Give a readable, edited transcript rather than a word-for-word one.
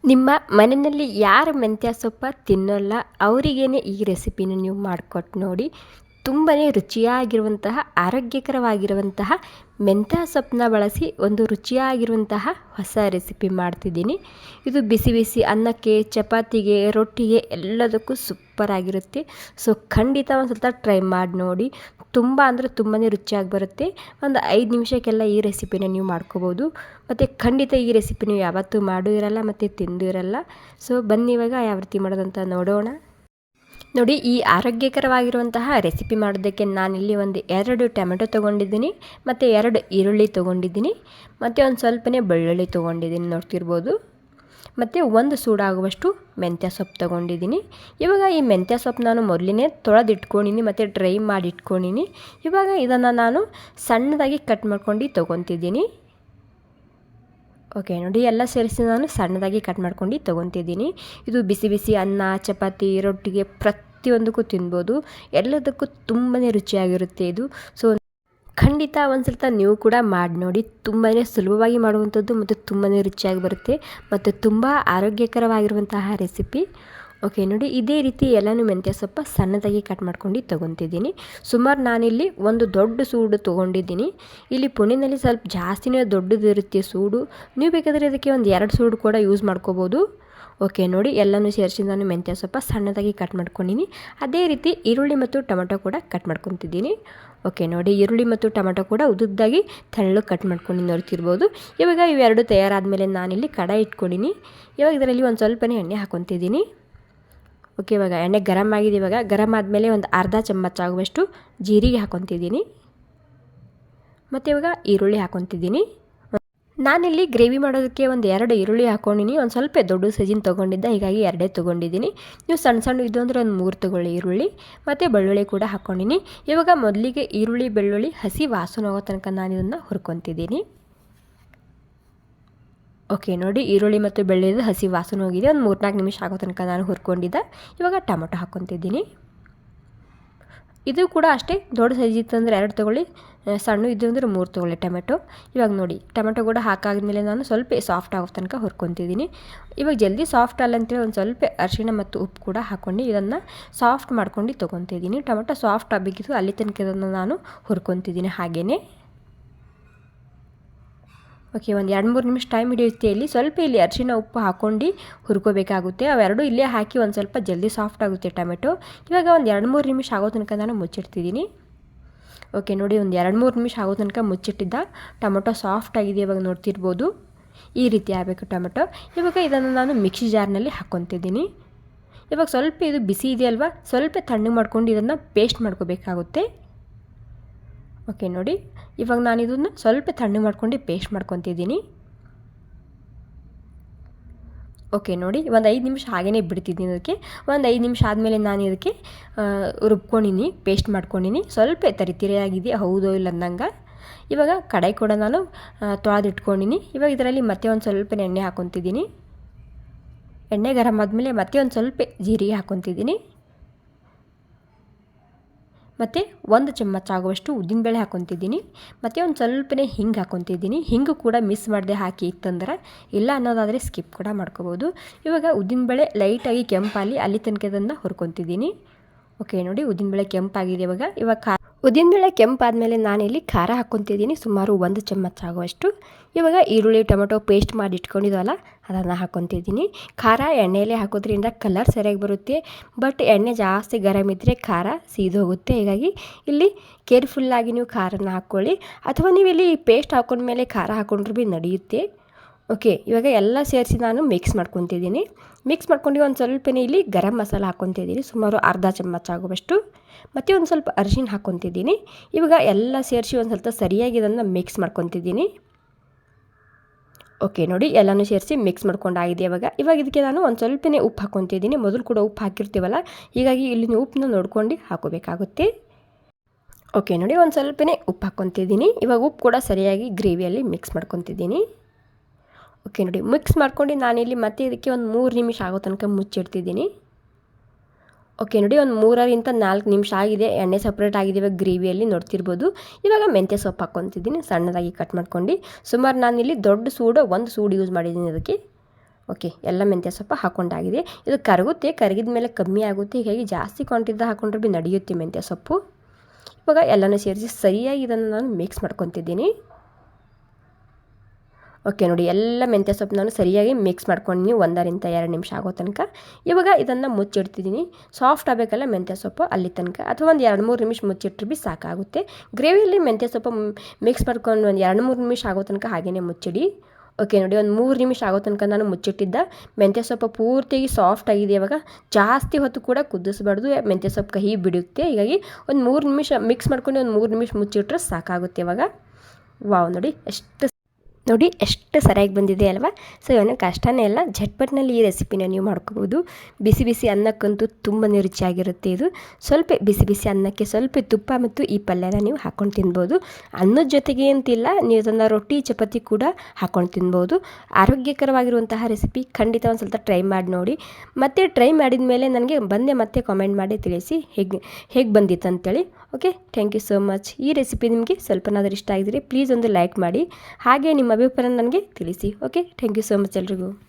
ನಿಮ್ಮ ಮನೆಯಲ್ಲಿ ಯಾರು ಮೆಂತ್ಯ ಸೊಪ್ಪು ತಿನ್ನೋಲ್ಲ ಅವರಿಗೇನೆ ಈ ರೆಸಿಪಿನ ನೀವು ಮಾಡಿಕೊಟ್ಟು ನೋಡಿ. ತುಂಬಾ ರುಚಿಯಾಗಿರುವಂತಹ ಆರೋಗ್ಯಕರವಾಗಿರುವಂತಹ ಮೆಂತ್ಯ ಸೊಪ್ಪನ್ನ ಬಳಸಿ ಒಂದು ರುಚಿಯಾಗಿರುವಂತಹ ಹೊಸ ರೆಸಿಪಿ ಮಾಡ್ತಿದ್ದೀನಿ. ಇದು ಬಿಸಿ ಬಿಸಿ ಅನ್ನಕ್ಕೆ, ಚಪಾತಿಗೆ, ರೊಟ್ಟಿಗೆ ಎಲ್ಲದಕ್ಕೂ ಸೂಪರಾಗಿರುತ್ತೆ. ಸೊ ಖಂಡಿತ ಒಂದು ಸಲ ಟ್ರೈ ಮಾಡಿ ನೋಡಿ. ತುಂಬ ಅಂದರೆ ತುಂಬಾ ರುಚಿಯಾಗಿ ಬರುತ್ತೆ. ಒಂದು 5 ನಿಮಿಷಕ್ಕೆಲ್ಲ ಈ ರೆಸಿಪಿನ ನೀವು ಮಾಡ್ಕೋಬೋದು. ಮತ್ತು ಖಂಡಿತ ಈ ರೆಸಿಪಿ ನೀವು ಯಾವತ್ತೂ ಮಾಡೂ ಇರಲ್ಲ ಮತ್ತು ತಿಂದು ಇರಲ್ಲ. ಸೊ ಬನ್ನಿ ಇವಾಗ ಯಾವ ರೀತಿ ಮಾಡೋದಂತ ನೋಡೋಣ. ನೋಡಿ, ಈ ಆರೋಗ್ಯಕರವಾಗಿರುವಂತಹ ರೆಸಿಪಿ ಮಾಡೋದಕ್ಕೆ ನಾನಿಲ್ಲಿ ಒಂದು 2 ಟೊಮೆಟೊ ತೊಗೊಂಡಿದ್ದೀನಿ, ಮತ್ತು 2 ಈರುಳ್ಳಿ ತೊಗೊಂಡಿದ್ದೀನಿ, ಮತ್ತು ಒಂದು ಸ್ವಲ್ಪನೇ ಬೆಳ್ಳುಳ್ಳಿ ತೊಗೊಂಡಿದ್ದೀನಿ ನೋಡ್ತಿರ್ಬೋದು, ಮತ್ತು 1 ಸೂಡಾಗುವಷ್ಟು ಮೆಂತ್ಯ ಸೊಪ್ಪು ತೊಗೊಂಡಿದ್ದೀನಿ. ಇವಾಗ ಈ ಮೆಂತ್ಯ ಸೊಪ್ಪು ನಾನು ಮೊದಲೇ ತೊಳೆದಿಟ್ಕೊಂಡಿನಿ ಮತ್ತು ಡ್ರೈ ಮಾಡಿ ಇಟ್ಕೊಂಡಿನಿ. ಇವಾಗ ಇದನ್ನು ನಾನು ಸಣ್ಣದಾಗಿ ಕಟ್ ಮಾಡ್ಕೊಂಡು ತೊಗೊತಿದ್ದೀನಿ. ಓಕೆ ನೋಡಿ, ಎಲ್ಲ ಸೇರಿಸಿ ನಾನು ಸಣ್ಣದಾಗಿ ಕಟ್ ಮಾಡ್ಕೊಂಡು ತೊಗೊತಿದ್ದೀನಿ. ಇದು ಬಿಸಿ ಬಿಸಿ ಅನ್ನ, ಚಪಾತಿ, ರೊಟ್ಟಿಗೆ ಪ್ರತಿಯೊಂದಕ್ಕೂ ತಿನ್ಬೋದು. ಎಲ್ಲದಕ್ಕೂ ತುಂಬಾ ರುಚಿಯಾಗಿರುತ್ತೆ ಇದು. ಸೊ ಖಂಡಿತ ಒಂದು ಸಲ ನೀವು ಕೂಡ ಮಾಡಿ ನೋಡಿ. ತುಂಬಾ ಸುಲಭವಾಗಿ ಮಾಡುವಂಥದ್ದು ಮತ್ತು ತುಂಬಾ ರುಚಿಯಾಗಿ ಬರುತ್ತೆ ಮತ್ತು ತುಂಬ ಆರೋಗ್ಯಕರವಾಗಿರುವಂತಹ ರೆಸಿಪಿ. ಓಕೆ ನೋಡಿ, ಇದೇ ರೀತಿ ಎಲ್ಲನೂ ಮೆಂತ್ಯ ಸೊಪ್ಪು ಸಣ್ಣದಾಗಿ ಕಟ್ ಮಾಡ್ಕೊಂಡು ತೊಗೊತಿದ್ದೀನಿ. ಸುಮಾರು ನಾನಿಲ್ಲಿ ಒಂದು ದೊಡ್ಡ ಸೂಡು ತೊಗೊಂಡಿದ್ದೀನಿ. ಇಲ್ಲಿ ಪುಣೆಯಲ್ಲಿ ಸ್ವಲ್ಪ ಜಾಸ್ತಿನೇ ದೊಡ್ಡದಿರುತ್ತೆ ಸೂಡು. ನೀವು ಬೇಕಾದರೆ ಅದಕ್ಕೆ ಒಂದು 2 ಸೂಡು ಕೂಡ ಯೂಸ್ ಮಾಡ್ಕೋಬೋದು. ಓಕೆ ನೋಡಿ, ಎಲ್ಲನೂ ಸೇರಿಸಿ ನಾನು ಮೆಂತ್ಯ ಸೊಪ್ಪು ಸಣ್ಣದಾಗಿ ಕಟ್ ಮಾಡ್ಕೊಂಡಿನಿ. ಅದೇ ರೀತಿ ಈರುಳ್ಳಿ ಮತ್ತು ಟೊಮೆಟೊ ಕೂಡ ಕಟ್ ಮಾಡ್ಕೊತಿದ್ದೀನಿ. ಓಕೆ ನೋಡಿ, ಈರುಳ್ಳಿ ಮತ್ತು ಟೊಮೆಟೊ ಕೂಡ ಉದ್ದುದ್ದಾಗಿ ತೆಳ್ಳಗೆ ಕಟ್ ಮಾಡ್ಕೊಂಡು ನೋಡ್ತಿರ್ಬೋದು. ಇವಾಗ ಇವೆರಡು ತಯಾರಾದಮೇಲೆ ನಾನಿಲ್ಲಿ ಕಡಾಯಿ ಇಟ್ಕೊಂಡಿನಿ. ಇವಾಗ ಇದರಲ್ಲಿ ಒಂದು ಸ್ವಲ್ಪನೇ ಎಣ್ಣೆ ಹಾಕ್ಕೊತಿದ್ದೀನಿ. ಓಕೆ, ಇವಾಗ ಎಣ್ಣೆ ಗರಮ್ ಆಗಿದೆ. ಇವಾಗ ಗರಮ್ ಆದಮೇಲೆ ಒಂದು ಅರ್ಧ ಚಮಚ ಆಗುವಷ್ಟು ಜೀರಿಗೆ ಹಾಕ್ಕೊತಿದ್ದೀನಿ, ಮತ್ತು ಇವಾಗ ಈರುಳ್ಳಿ ಹಾಕ್ಕೊತಿದ್ದೀನಿ. ನಾನಿಲ್ಲಿ ಗ್ರೇವಿ ಮಾಡೋದಕ್ಕೆ ಒಂದು 2 ಈರುಳ್ಳಿ ಹಾಕ್ಕೊಂಡಿನಿ. ಒಂದು ಸ್ವಲ್ಪ ದೊಡ್ಡ ಸೈಜಿನ ತೊಗೊಂಡಿದ್ದೆ, ಹೀಗಾಗಿ 2 ತೊಗೊಂಡಿದ್ದೀನಿ. ನೀವು ಸಣ್ಣ ಸಣ್ಣ ಇದು ಅಂದರೆ ಒಂದು 3 ತೊಗೊಳ್ಳಿ ಈರುಳ್ಳಿ, ಮತ್ತು ಬೆಳ್ಳುಳ್ಳಿ ಕೂಡ ಹಾಕ್ಕೊಂಡಿನಿ. ಇವಾಗ ಮೊದಲಿಗೆ ಈರುಳ್ಳಿ ಬೆಳ್ಳುಳ್ಳಿ ಹಸಿ ವಾಸನೆ ಹೋಗೋ ತನಕ ನಾನು ಇದನ್ನು ಹುರ್ಕೊತಿದ್ದೀನಿ. ಓಕೆ ನೋಡಿ, ಈರುಳ್ಳಿ ಮತ್ತು ಬೆಳ್ಳುಳ್ಳಿ ಹಸಿ ವಾಸನೆ ಹೋಗಿದೆ. ಒಂದು 3-4 ನಿಮಿಷ ಆಗೋ ತನಕ ನಾನು ಹುರ್ಕೊಂಡಿದ್ದೆ. ಇವಾಗ ಟೊಮೊಟೊ ಹಾಕ್ಕೊತಿದ್ದೀನಿ. ಇದು ಕೂಡ ಅಷ್ಟೇ, ದೊಡ್ಡ ಸೈಜ್ ಇತ್ತು ಅಂದರೆ 2 ತೊಗೊಳ್ಳಿ, ಸಣ್ಣ ಇದು ಅಂದರೆ 3 ತೊಗೊಳ್ಳಿ ಟೊಮೆಟೊ. ಇವಾಗ ನೋಡಿ, ಟೊಮೆಟೊ ಕೂಡ ಹಾಕಾದ್ಮೇಲೆ ನಾನು ಸ್ವಲ್ಪ ಸಾಫ್ಟ್ ಆಗೋ ತನಕ ಹುರ್ಕೊತಿದ್ದೀನಿ. ಇವಾಗ ಜಲ್ದಿ ಸಾಫ್ಟ್ ಅಲ್ಲ ಅಂತೇಳಿ ಒಂದು ಸ್ವಲ್ಪ ಅರಿಶಿಣ ಮತ್ತು ಉಪ್ಪು ಕೂಡ ಹಾಕ್ಕೊಂಡು ಇದನ್ನು ಸಾಫ್ಟ್ ಮಾಡ್ಕೊಂಡು ತೊಗೊತಿದ್ದೀನಿ. ಟೊಮೆಟೊ ಸಾಫ್ಟ್ ಆಗಬೇಕಿತ್ತು, ಅಲ್ಲಿ ತನಕ ಇದನ್ನು ನಾನು ಹುರ್ಕೊತಿದ್ದೀನಿ ಹಾಗೆಯೇ. ಓಕೆ, ಒಂದು 2-3 ನಿಮಿಷ ಟೈಮ್ ಹಿಡಿಯುತ್ತೆ. ಇಲ್ಲಿ ಸ್ವಲ್ಪ ಇಲ್ಲಿ ಅರಿಶಿಣ ಉಪ್ಪು ಹಾಕ್ಕೊಂಡು ಹುರ್ಕೋಬೇಕಾಗುತ್ತೆ. ಅವೆರಡು ಇಲ್ಲೇ ಹಾಕಿ ಒಂದು ಸ್ವಲ್ಪ ಜಲ್ದಿ ಸಾಫ್ಟ್ ಆಗುತ್ತೆ ಟೊಮೆಟೊ. ಇವಾಗ ಒಂದು 2-3 ನಿಮಿಷ ಆಗೋ ತನಕ ನಾನು ಮುಚ್ಚಿಡ್ತಿದ್ದೀನಿ. ಓಕೆ ನೋಡಿ, ಒಂದು 2-3 ನಿಮಿಷ ಆಗೋ ತನಕ ಮುಚ್ಚಿಟ್ಟಿದ್ದ ಟೊಮೆಟೊ ಸಾಫ್ಟ್ ಆಗಿದೆ. ಇವಾಗ ನೋಡ್ತಿರ್ಬೋದು, ಈ ರೀತಿ ಆಗಬೇಕು ಟೊಮೆಟೊ. ಇವಾಗ ಇದನ್ನು ನಾನು ಮಿಕ್ಸಿ ಜಾರ್ನಲ್ಲಿ ಹಾಕ್ಕೊತಿದ್ದೀನಿ. ಇವಾಗ ಸ್ವಲ್ಪ ಇದು ಬಿಸಿ ಇದೆಯಲ್ವ, ಸ್ವಲ್ಪ ತಣ್ಣಗೆ ಮಾಡ್ಕೊಂಡು ಇದನ್ನು ಪೇಸ್ಟ್ ಮಾಡ್ಕೋಬೇಕಾಗುತ್ತೆ. ಓಕೆ ನೋಡಿ, ಇವಾಗ ನಾನು ಇದನ್ನು ಸ್ವಲ್ಪ ತಣ್ಣಗೆ ಮಾಡ್ಕೊಂಡು ಪೇಸ್ಟ್ ಮಾಡ್ಕೊತಿದ್ದೀನಿ. ಓಕೆ ನೋಡಿ, ಒಂದು 5 ನಿಮಿಷ ಹಾಗೇ ಬಿಡ್ತಿದ್ದೀನಿ. ಅದಕ್ಕೆ ಒಂದು 5 ನಿಮಿಷ ಆದಮೇಲೆ ನಾನು ಇದಕ್ಕೆ ರುಬ್ಕೊಂಡಿನಿ, ಪೇಸ್ಟ್ ಮಾಡ್ಕೊಂಡಿನಿ. ಸ್ವಲ್ಪ ತರಿಯಾಗಿದೆ, ಹೌದೋ ಇಲ್ಲ ಅಂದಂಗೆ. ಇವಾಗ ಕಡಾಯಿ ಕೂಡ ನಾನು ತೊಳೆದಿಟ್ಕೊಂಡಿನಿ. ಇವಾಗ ಇದರಲ್ಲಿ ಮತ್ತೆ ಒಂದು ಸ್ವಲ್ಪ ಎಣ್ಣೆ ಹಾಕ್ಕೊತಿದ್ದೀನಿ. ಎಣ್ಣೆ ಗರಮ್ ಆದಮೇಲೆ ಮತ್ತೆ ಒಂದು ಸ್ವಲ್ಪ ಜೀರಿಗೆ ಹಾಕ್ಕೊತಿದ್ದೀನಿ, ಮತ್ತು 1 ಚಮಚ ಆಗುವಷ್ಟು ಉದ್ದಿನಬೇಳೆ ಹಾಕ್ಕೊತಿದ್ದೀನಿ, ಮತ್ತು ಒಂದು ಸ್ವಲ್ಪನೇ ಹಿಂಗೆ ಹಾಕ್ಕೊತಿದ್ದೀನಿ. ಹಿಂಗು ಕೂಡ ಮಿಸ್ ಮಾಡದೆ ಹಾಕಿ ಇತ್ತಂದ್ರೆ, ಇಲ್ಲ ಅನ್ನೋದಾದರೆ ಸ್ಕಿಪ್ ಕೂಡ ಮಾಡ್ಕೋಬೋದು. ಇವಾಗ ಉದ್ದಿನಬೇಳೆ ಲೈಟಾಗಿ ಕೆಂಪಾಗಲಿ ಅಲ್ಲಿ ತನಕ ಇದನ್ನು ಹುರ್ಕೊತಿದ್ದೀನಿ. ಓಕೆ ನೋಡಿ, ಉದ್ದಿನಬೇಳೆ ಕೆಂಪಾಗಿದೆ. ಇವಾಗ ಉದ್ದಿನಬೇಳೆ ಕೆಂಪಾದಮೇಲೆ ನಾನಿಲ್ಲಿ ಖಾರ ಹಾಕ್ಕೊತಿದ್ದೀನಿ, ಸುಮಾರು 1 ಚಮಚ ಆಗುವಷ್ಟು. ಇವಾಗ ಈರುಳ್ಳಿ ಟೊಮೆಟೊ ಪೇಸ್ಟ್ ಮಾಡಿ ಇಟ್ಕೊಂಡಿದ್ವಲ್ಲ ಅದನ್ನು ಹಾಕ್ಕೊತಿದ್ದೀನಿ. ಖಾರ ಎಣ್ಣೆಯಲ್ಲೇ ಹಾಕೋದ್ರಿಂದ ಕಲರ್ ಸರಿಯಾಗಿ ಬರುತ್ತೆ, ಬಟ್ ಎಣ್ಣೆ ಜಾಸ್ತಿ ಗರಮ್ ಇದ್ದರೆ ಖಾರ ಸೀದೋಗುತ್ತೆ. ಹೀಗಾಗಿ ಇಲ್ಲಿ ಕೇರ್ಫುಲ್ಲಾಗಿ ನೀವು ಖಾರನ ಹಾಕ್ಕೊಳ್ಳಿ, ಅಥವಾ ನೀವು ಇಲ್ಲಿ ಪೇಸ್ಟ್ ಹಾಕೊಂಡ್ಮೇಲೆ ಖಾರ ಹಾಕ್ಕೊಂಡ್ರೂ ಭೀ ನಡೆಯುತ್ತೆ. ಓಕೆ, ಇವಾಗ ಎಲ್ಲ ಸೇರಿಸಿ ನಾನು ಮಿಕ್ಸ್ ಮಾಡ್ಕೊತಿದ್ದೀನಿ. ಮಿಕ್ಸ್ ಮಾಡ್ಕೊಂಡು ಒಂದು ಸ್ವಲ್ಪನೇ ಇಲ್ಲಿ ಗರಂ ಮಸಾಲ ಹಾಕ್ಕೊತಿದ್ದೀನಿ, ಸುಮಾರು ಅರ್ಧ ಚಮಚ ಆಗುವಷ್ಟು, ಮತ್ತು ಒಂದು ಸ್ವಲ್ಪ ಅರಿಶಿಣ ಹಾಕ್ಕೊತಿದ್ದೀನಿ. ಇವಾಗ ಎಲ್ಲ ಸೇರಿಸಿ ಒಂದು ಸ್ವಲ್ಪ ಸರಿಯಾಗಿ ಇದನ್ನು ಮಿಕ್ಸ್ ಮಾಡ್ಕೊತಿದ್ದೀನಿ. ಓಕೆ ನೋಡಿ, ಎಲ್ಲನೂ ಸೇರಿಸಿ ಮಿಕ್ಸ್ ಮಾಡ್ಕೊಂಡಾಗಿದೆ. ಇವಾಗ ಇದಕ್ಕೆ ನಾನು ಒಂದು ಸ್ವಲ್ಪನೇ ಉಪ್ಪು ಹಾಕ್ಕೊತಿದ್ದೀನಿ. ಮೊದಲು ಕೂಡ ಉಪ್ಪು ಹಾಕಿರ್ತೀವಲ್ಲ, ಹೀಗಾಗಿ ಇಲ್ಲಿ ನೀವು ಉಪ್ಪನ್ನ ನೋಡ್ಕೊಂಡು ಹಾಕೋಬೇಕಾಗುತ್ತೆ. ಓಕೆ ನೋಡಿ, ಒಂದು ಸ್ವಲ್ಪನೇ ಉಪ್ಪು ಹಾಕ್ಕೊತಿದ್ದೀನಿ. ಇವಾಗ ಉಪ್ಪು ಕೂಡ ಸರಿಯಾಗಿ ಗ್ರೇವಿಯಲ್ಲಿ ಮಿಕ್ಸ್ ಮಾಡ್ಕೊತಿದ್ದೀನಿ. ಓಕೆ ನೋಡಿ, ಮಿಕ್ಸ್ ಮಾಡ್ಕೊಂಡು ನಾನಿಲ್ಲಿ ಮತ್ತೆ ಇದಕ್ಕೆ ಒಂದು 3 ನಿಮಿಷ ಆಗೋ ತನಕ ಮುಚ್ಚಿಡ್ತಿದ್ದೀನಿ. ಓಕೆ ನೋಡಿ, ಒಂದು 3-4 ನಿಮಿಷ ಆಗಿದೆ. ಎಣ್ಣೆ ಸಪ್ರೇಟ್ ಆಗಿದೆ ಇವಾಗ ಗ್ರೇವಿಯಲ್ಲಿ ನೋಡ್ತಿರ್ಬೋದು. ಇವಾಗ ಮೆಂತ್ಯ ಸೊಪ್ಪು ಹಾಕ್ಕೊತಿದ್ದೀನಿ, ಸಣ್ಣದಾಗಿ ಕಟ್ ಮಾಡ್ಕೊಂಡು. ಸುಮಾರು ನಾನಿಲ್ಲಿ ದೊಡ್ಡ ಸೂಡು 1 ಸೂಡು ಯೂಸ್ ಮಾಡಿದ್ದೀನಿ ಅದಕ್ಕೆ. ಓಕೆ, ಎಲ್ಲ ಮೆಂತ್ಯ ಸೊಪ್ಪು ಹಾಕ್ಕೊಂಡಾಗಿದೆ. ಇದು ಕರಗುತ್ತೆ, ಕರಗಿದ ಮೇಲೆ ಕಮ್ಮಿ ಆಗುತ್ತೆ. ಹೀಗಾಗಿ ಜಾಸ್ತಿ ಕ್ವಾಂಟಿಟಿದ ಹಾಕ್ಕೊಂಡ್ರೆ ಭೀ ನಡೆಯುತ್ತೆ ಮೆಂತ್ಯ ಸೊಪ್ಪು. ಇವಾಗ ಎಲ್ಲನೂ ಸೇರಿಸಿ ಸರಿಯಾಗಿ ಇದನ್ನು ನಾನು ಮಿಕ್ಸ್ ಮಾಡ್ಕೊತಿದ್ದೀನಿ. ಓಕೆ ನೋಡಿ, ಎಲ್ಲ ಮೆಂತ್ಯ ಸೊಪ್ಪು ನಾನು ಸರಿಯಾಗಿ ಮಿಕ್ಸ್ ಮಾಡ್ಕೊಂಡಿನಿ 1-2 ನಿಮಿಷ ಆಗೋ ತನಕ. ಇವಾಗ ಇದನ್ನು ಮುಚ್ಚಿಡ್ತಿದ್ದೀನಿ. ಸಾಫ್ಟ್ ಆಗಬೇಕಲ್ಲ ಮೆಂತ್ಯ ಸೊಪ್ಪು, ಅಲ್ಲಿ ತನಕ. ಅಥವಾ ಒಂದು 2-3 ನಿಮಿಷ ಮುಚ್ಚಿಟ್ರೆ ಭೀ ಸಾಕಾಗುತ್ತೆ. ಗ್ರೇವಿಯಲ್ಲಿ ಮೆಂತ್ಯ ಸೊಪ್ಪು ಮಿಕ್ಸ್ ಮಾಡ್ಕೊಂಡು ಒಂದು 2-3 ನಿಮಿಷ ಆಗೋ ತನಕ ಹಾಗೇ ಮುಚ್ಚಿಡಿ. ಓಕೆ ನೋಡಿ, ಒಂದು 3 ನಿಮಿಷ ಆಗೋ ತನಕ ನಾನು ಮುಚ್ಚಿಟ್ಟಿದ್ದ ಮೆಂತ್ಯ ಸೊಪ್ಪು ಪೂರ್ತಿಯಾಗಿ ಸಾಫ್ಟ್ ಆಗಿದೆ. ಇವಾಗ ಜಾಸ್ತಿ ಹೊತ್ತು ಕೂಡ ಕುದಿಸ್ಬಾರ್ದು, ಮೆಂತ್ಯ ಸೊಪ್ಪು ಕಹಿ ಬಿಡುತ್ತೆ. ಹೀಗಾಗಿ ಒಂದು 3 ನಿಮಿಷ ಮಿಕ್ಸ್ ಮಾಡ್ಕೊಂಡು ಒಂದು 3 ನಿಮಿಷ ಮುಚ್ಚಿಟ್ರೆ ಸಾಕಾಗುತ್ತೆ. ಇವಾಗ ವಾವ್, ನೋಡಿ ಎಷ್ಟು ಸರಿಯಾಗಿ ಬಂದಿದೆ ಅಲ್ವಾ. ಸೊ ಇವನು ಕಷ್ಟನೇ ಇಲ್ಲ, ಝಟ್ಪಟ್ನಲ್ಲಿ ಈ ರೆಸಿಪಿನ ನೀವು ಮಾಡ್ಕೋಬೋದು. ಬಿಸಿ ಬಿಸಿ ಅನ್ನಕ್ಕಂತೂ ತುಂಬಾ ರುಚಿಯಾಗಿರುತ್ತೆ ಇದು. ಸ್ವಲ್ಪ ಬಿಸಿ ಬಿಸಿ ಅನ್ನಕ್ಕೆ ಸ್ವಲ್ಪ ತುಪ್ಪ ಮತ್ತು ಈ ಪಲ್ಯನ ನೀವು ಹಾಕ್ಕೊಂಡು ತಿನ್ಬೋದು. ಅನ್ನದ ಜೊತೆಗೆ ಅಂತಿಲ್ಲ, ನೀವು ಇದನ್ನು ರೊಟ್ಟಿ ಚಪಾತಿ ಕೂಡ ಹಾಕ್ಕೊಂಡು ತಿನ್ಬೋದು. ಆರೋಗ್ಯಕರವಾಗಿರುವಂತಹ ರೆಸಿಪಿ. ಖಂಡಿತ ಒಂದು ಸ್ವಲ್ಪ ಟ್ರೈ ಮಾಡಿ ನೋಡಿ. ಮತ್ತೆ ಟ್ರೈ ಮಾಡಿದ ಮೇಲೆ ನನಗೆ ಮತ್ತೆ ಕಾಮೆಂಟ್ ಮಾಡಿ ತಿಳಿಸಿ ಹೇಗೆ ಬಂದಿತ್ತು ಅಂತೇಳಿ. Okay, thank you so much. ಈ ರೆಸಿಪಿ ನಿಮಗೆ ಸ್ವಲ್ಪನಾದರೂ ಇಷ್ಟ ಆಗಿದ್ರೆ ಪ್ಲೀಸ್ ಒಂದು ಲೈಕ್ ಮಾಡಿ. ಹಾಗೆ ನಿಮ್ಮ ಅಭಿಪ್ರಾಯ ನನಗೆ ತಿಳಿಸಿ. Okay, thank you so much ಎಲ್ರಿಗೂ.